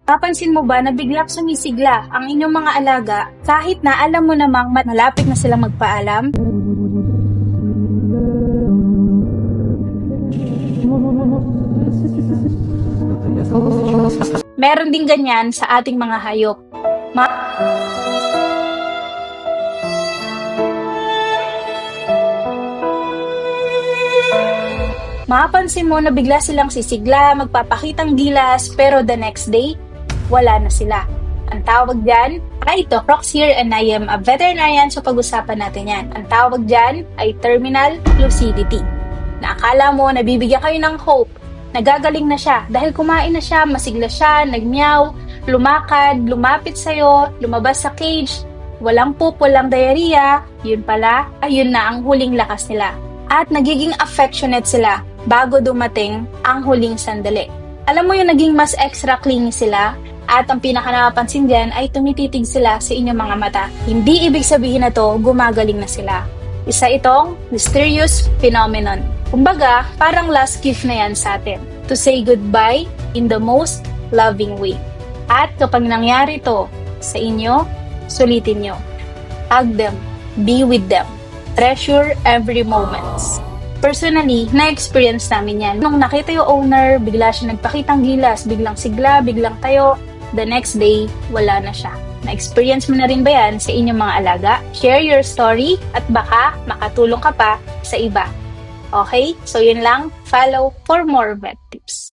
Papansin mo ba na biglang sumisigla ang inyong mga alaga kahit na alam mo namang malapit na silang magpaalam? Meron din ganyan sa ating mga hayop. Mapapansin mo na bigla silang sisigla, magpapakitang gilas, pero the next day, wala na sila. Ang tawag dyan ay ito, Crocs here and I am a veterinarian, so pag-usapan natin yan. Ang tawag dyan ay terminal lucidity. Na akala mo, nabibigyan kayo ng hope, nagagaling na siya dahil kumain na siya, masigla siya, nagmeow, lumakad, lumapit sa'yo, lumabas sa cage, walang poop, walang diarrhea, yun pala, ayun na ang huling lakas nila. At nagiging affectionate sila bago dumating ang huling sandali. Alam mo yung naging mas extra clingy sila at ang pinaka-napapansin dyan ay tumititig sila sa inyong mga mata. Hindi ibig sabihin na to gumagaling na sila. Isa itong mysterious phenomenon. Kumbaga, parang last gift na yan sa atin. To say goodbye in the most loving way. At kapag nangyari to sa inyo, sulitin nyo. Hug them. Be with them. Treasure every moment. Personally, na-experience namin yan. Nung nakita yung owner, bigla siya nagpakitang gilas, biglang sigla, biglang tayo. The next day, wala na siya. Na-experience mo na rin ba yan sa inyong mga alaga? Share your story at baka makatulong ka pa sa iba. Okay? So yun lang. Follow for more vet tips.